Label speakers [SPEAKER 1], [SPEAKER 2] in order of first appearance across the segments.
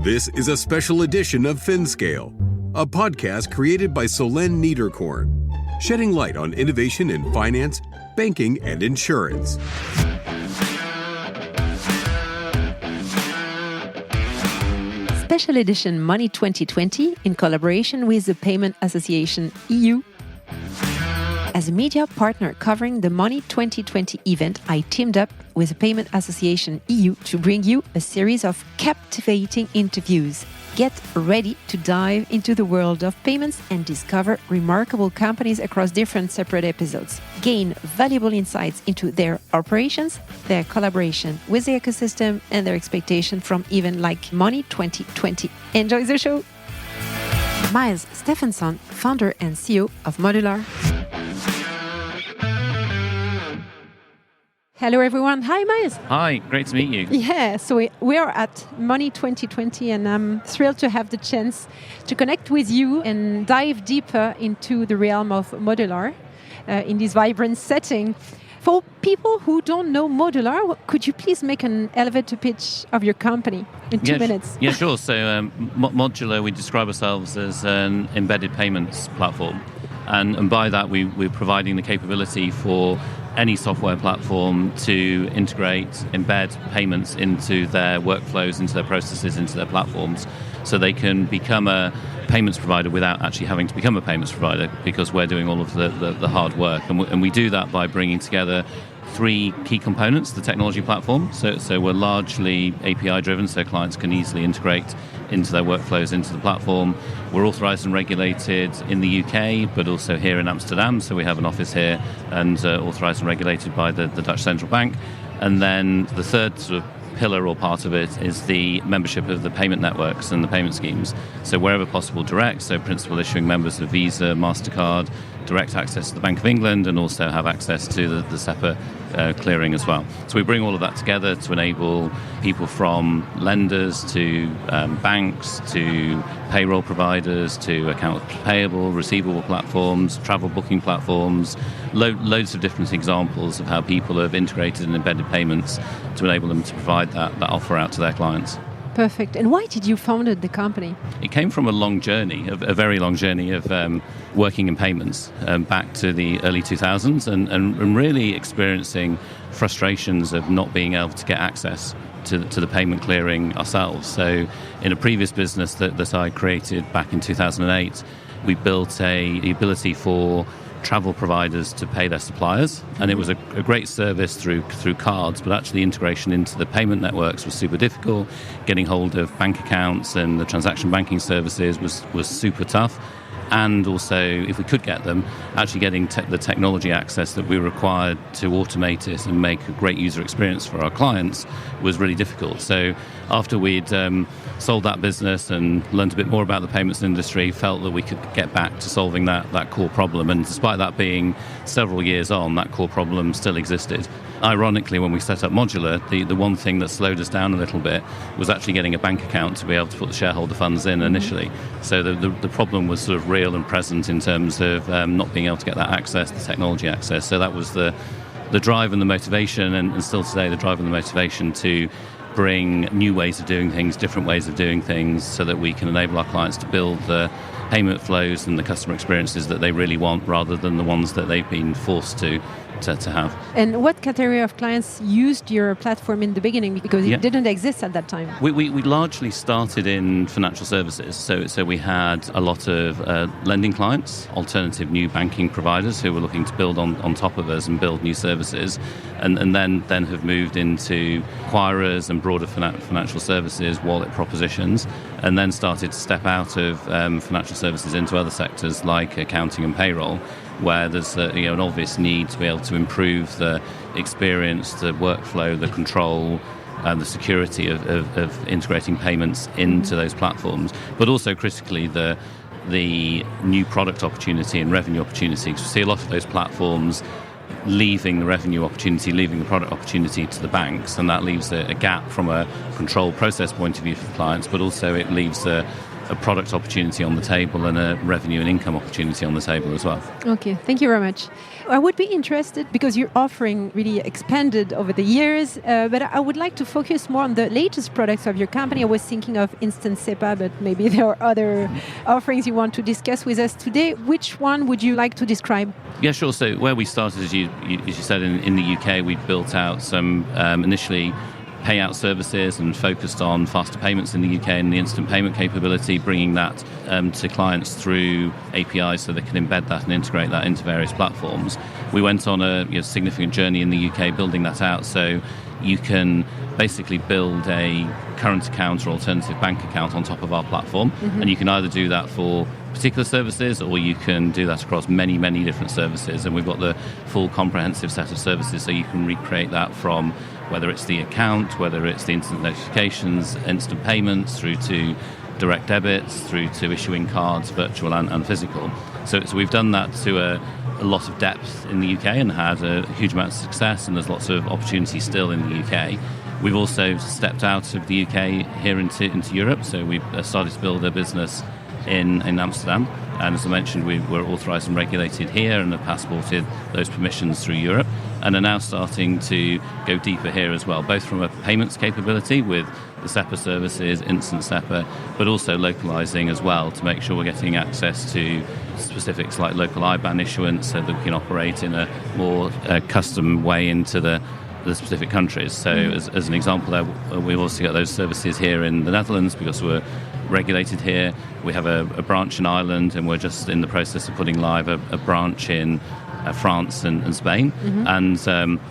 [SPEAKER 1] This is a special edition of FinScale, a podcast created by Solène Niederkorn, shedding light on innovation in finance, banking, and insurance.
[SPEAKER 2] Special edition Money 2020 in collaboration with the Payment Association EU. As a media partner covering the Money 2020 event, I teamed up with the Payment Association EU to bring you a series of captivating interviews. Get ready to dive into the world of payments and discover remarkable companies across different separate episodes. Gain valuable insights into their operations, their collaboration with the ecosystem, and their expectation from events like Money 2020. Enjoy the show! Myles Stephenson, founder and CEO of Modulr. Hello, everyone. Hi, Myles.
[SPEAKER 3] Hi, great to meet you.
[SPEAKER 2] Yeah, so we are at Money 2020, and I'm thrilled to have the chance to connect with you and dive deeper into the realm of Modulr in this vibrant setting. For people who don't know Modulr, could you please make an elevator pitch of your company in 2 minutes?
[SPEAKER 3] Yeah, sure. So Modulr, we describe ourselves as an embedded payments platform. And by that, we're providing the capability for any software platform to integrate, embed payments into their workflows, into their processes, into their platforms, so they can become a payments provider without actually having to become a payments provider, because we're doing all of the hard work. And we do that by bringing together three key components: the technology platform. So we're largely API driven, so clients can easily integrate into their workflows into the platform. We're authorized and regulated in the UK, but also here in Amsterdam. So we have an office here, and authorized and regulated by the Dutch Central Bank. And then the third sort of pillar or part of it is the membership of the payment networks and the payment schemes. So wherever possible, direct, so principal issuing members of Visa, MasterCard, direct access to the Bank of England, and also have access to the SEPA clearing as well. So we bring all of that together to enable people from lenders to banks to payroll providers to accounts payable, receivable platforms, travel booking platforms, loads of different examples of how people have integrated and embedded payments to enable them to provide that offer out to their clients.
[SPEAKER 2] Perfect. And why did you found the company?
[SPEAKER 3] It came from a long journey, a very long journey of working in payments back to the early 2000s and really experiencing frustrations of not being able to get access to the payment clearing ourselves. So in a previous business that I created back in 2008, we built the ability for travel providers to pay their suppliers, and it was a great service through cards, but actually integration into the payment networks was super difficult. Getting hold of bank accounts and the transaction banking services was super tough. And also, if we could get them, actually getting the technology access that we required to automate it and make a great user experience for our clients was really difficult. So after we'd sold that business and learned a bit more about the payments industry, felt that we could get back to solving that core problem. And despite that being several years on, that core problem still existed. Ironically, when we set up Modulr, the one thing that slowed us down a little bit was actually getting a bank account to be able to put the shareholder funds in initially. So the problem was sort of real and present in terms of not being able to get that access, the technology access. So that was the drive and the motivation, and still today the drive and the motivation to bring new ways of doing things, different ways of doing things, so that we can enable our clients to build the payment flows and the customer experiences that they really want, rather than the ones that they've been forced to have.
[SPEAKER 2] And what category of clients used your platform in the beginning? Because it didn't exist at that time.
[SPEAKER 3] We largely started in financial services. So we had a lot of lending clients, alternative new banking providers who were looking to build on top of us and build new services, and then have moved into acquirers and broader financial services, wallet propositions, and then started to step out of financial services into other sectors like accounting and payroll, where there's an obvious need to be able to improve the experience, the workflow, the control, and the security of integrating payments into those platforms, but also critically the new product opportunity and revenue opportunity. Because we see a lot of those platforms leaving the revenue opportunity, leaving the product opportunity to the banks, and that leaves a gap from a control process point of view for clients, but also it leaves a a product opportunity on the table and a revenue and income opportunity on the table as well.
[SPEAKER 2] Okay, thank you very much. I would be interested, because your offering really expanded over the years, but I would like to focus more on the latest products of your company. I was thinking of Instant SEPA, but maybe there are other offerings you want to discuss with us today. Which one would you like to describe?
[SPEAKER 3] Yeah, sure. So where we started, as you said, in the UK, we built out some initially payout services and focused on faster payments in the UK and the instant payment capability, bringing that to clients through APIs so they can embed that and integrate that into various platforms. We went on a significant journey in the UK building that out, so you can basically build a current account or alternative bank account on top of our platform, and you can either do that for particular services or you can do that across many, many different services, and we've got the full comprehensive set of services, so you can recreate that from whether it's the account, whether it's the instant notifications, instant payments, through to direct debits, through to issuing cards, virtual and physical. So we've done that to a lot of depth in the UK and had a huge amount of success, and there's lots of opportunity still in the UK. We've also stepped out of the UK here into Europe, so we've started to build a business in Amsterdam, and as I mentioned, we were authorised and regulated here and have passported those permissions through Europe, and are now starting to go deeper here as well, both from a payments capability with the SEPA services, instant SEPA, but also localising as well to make sure we're getting access to specifics like local IBAN issuance so that we can operate in a more custom way into the specific countries. So as an example there, we've also got those services here in the Netherlands because we're regulated here. We have a branch in Ireland, and we're just in the process of putting live a branch in France and Spain. And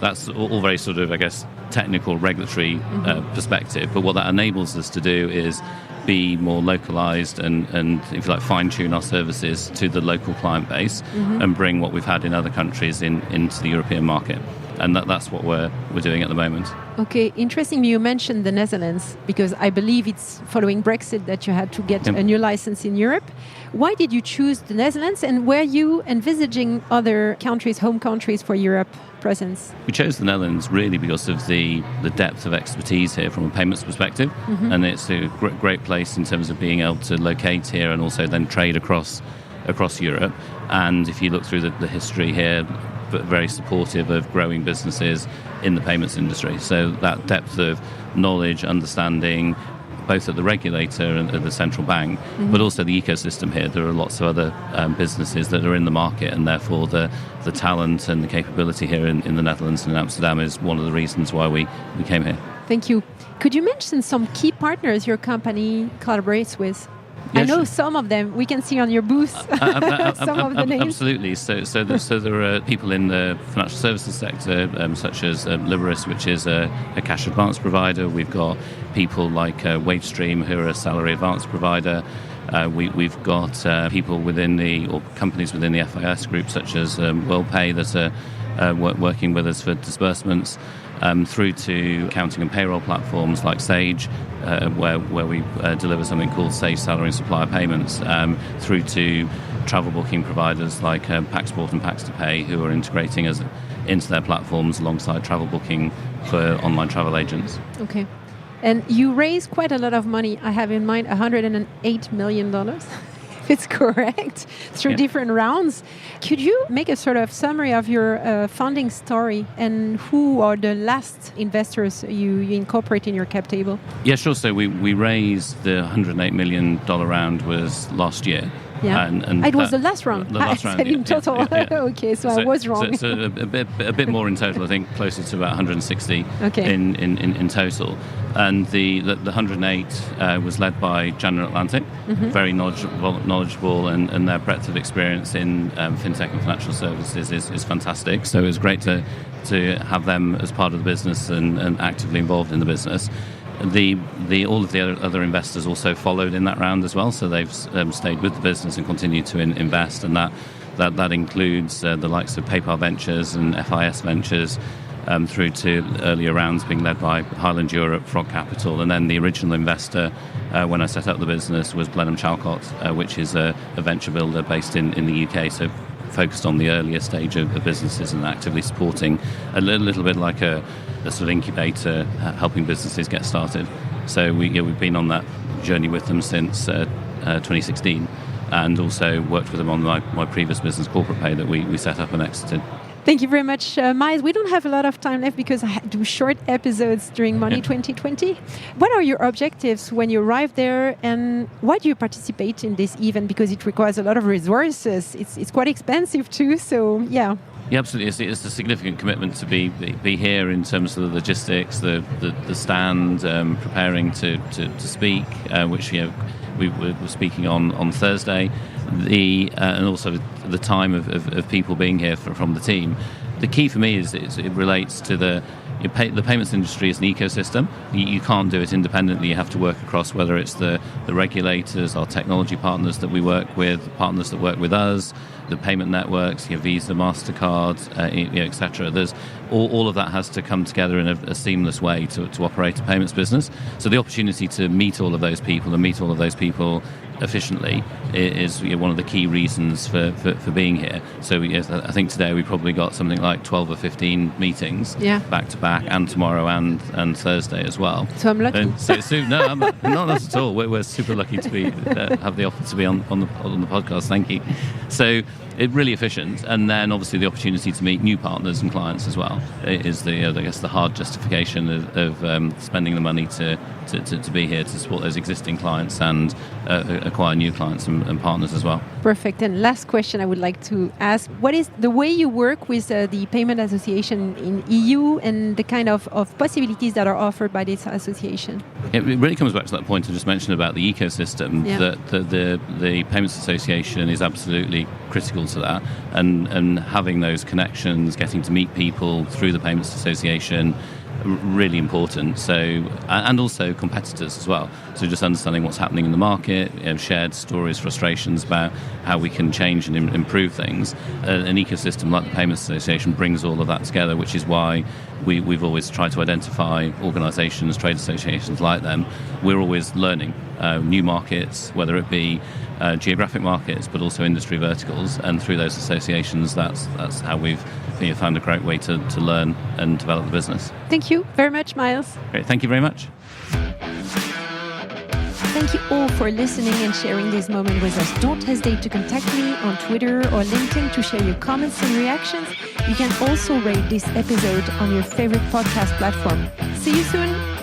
[SPEAKER 3] that's all very sort of, I guess, technical regulatory perspective. But what that enables us to do is be more localised and if you like, fine-tune our services to the local client base and bring what we've had in other countries into the European market. And that's what we're doing at the moment.
[SPEAKER 2] Okay, interesting. You mentioned the Netherlands, because I believe it's following Brexit that you had to get a new license in Europe. Why did you choose the Netherlands, and were you envisaging other countries, home countries for Europe presence?
[SPEAKER 3] We chose the Netherlands really because of the depth of expertise here from a payments perspective, and it's a great place in terms of being able to locate here and also then trade across Europe. And if you look through the history here, but very supportive of growing businesses in the payments industry. So that depth of knowledge, understanding, both at the regulator and at the central bank, but also the ecosystem here. There are lots of other businesses that are in the market, and therefore the talent and the capability here in the Netherlands and in Amsterdam is one of the reasons why we came here.
[SPEAKER 2] Thank you. Could you mention some key partners your company collaborates with? I know some of them. We can see on your booth some of the names.
[SPEAKER 3] Absolutely. So there are people in the financial services sector, such as Liberis, which is a cash advance provider. We've got people like WageStream, who are a salary advance provider. We've got people or companies within the FIS group, such as WorldPay, that are working with us for disbursements. Through to accounting and payroll platforms like Sage, where we deliver something called Sage Salary and Supplier Payments, through to travel booking providers like Paxport and Pax2Pay, who are integrating us into their platforms alongside travel booking for online travel agents.
[SPEAKER 2] Okay. And you raised quite a lot of money. I have in mind $108 million. If it's correct, through different rounds. Could you make a sort of summary of your funding story and who are the last investors you incorporate in your cap table?
[SPEAKER 3] Yeah, sure. So we raised the $108 million round was last year.
[SPEAKER 2] Yeah, and it was the last round.
[SPEAKER 3] The last round,
[SPEAKER 2] in total.
[SPEAKER 3] Yeah.
[SPEAKER 2] Okay, so I was wrong.
[SPEAKER 3] So a bit more in total. I think closer to about 160 in total. And the 108 was led by General Atlantic, very knowledgeable, and their breadth of experience in fintech and financial services is fantastic. So it was great to have them as part of the business and actively involved in the business. All of the other investors also followed in that round as well, so they've stayed with the business and continued to invest, and that includes the likes of PayPal Ventures and FIS Ventures, through to earlier rounds being led by Highland Europe, Frog Capital, and then the original investor when I set up the business was Blenheim Chalcott, which is a venture builder based in the UK, so focused on the earlier stage of businesses and actively supporting a little bit like a sort of incubator, helping businesses get started. So we've been on that journey with them since 2016, and also worked with them on my previous business, Corporate Pay, that we set up and exited.
[SPEAKER 2] Thank you very much, Myles. We don't have a lot of time left because I do short episodes during Money 2020. What are your objectives when you arrive there, and why do you participate in this event? Because it requires a lot of resources. It's quite expensive too, so yeah.
[SPEAKER 3] Yeah, absolutely. It's a significant commitment to be here in terms of the logistics, the stand, preparing to speak, which we were speaking on Thursday, and also the time of people being here from the team. The key for me is it relates to the payments industry is an ecosystem. You can't do it independently. You have to work across, whether it's the regulators, our technology partners that we work with, partners that work with us, the payment networks, Visa, MasterCard, etc. There's all of that has to come together in a seamless way to operate a payments business. So the opportunity to meet all of those people efficiently is one of the key reasons for being here. So I think today we probably got something like 12 or 15 meetings back to back, and tomorrow and Thursday as well.
[SPEAKER 2] So I'm lucky.
[SPEAKER 3] No, I'm not at all. We're super lucky to have the offer to be on the podcast. Thank you. So it's really efficient, and then obviously the opportunity to meet new partners and clients as well is the hard justification of spending the money to be here to support those existing clients and acquire new clients and partners as well.
[SPEAKER 2] Perfect. And last question I would like to ask: what is the way you work with the Payment Association in EU and the kind of possibilities that are offered by this association?
[SPEAKER 3] It really comes back to that point I just mentioned about the ecosystem, that the Payments Association is absolutely critical to that, and having those connections, getting to meet people through the Payments Association, really important. So, and also competitors as well. So just understanding what's happening in the market, shared stories, frustrations about how we can change and improve things. An ecosystem like the Payments Association brings all of that together, which is why we've always tried to identify organisations, trade associations like them. We're always learning new markets, whether it be geographic markets, but also industry verticals. And through those associations, that's how we've found a great way to learn and develop the business.
[SPEAKER 2] Thank you very much, Myles.
[SPEAKER 3] Great, thank you very much.
[SPEAKER 2] Thank you all for listening and sharing this moment with us. Don't hesitate to contact me on Twitter or LinkedIn to share your comments and reactions. You can also rate this episode on your favorite podcast platform. See you soon.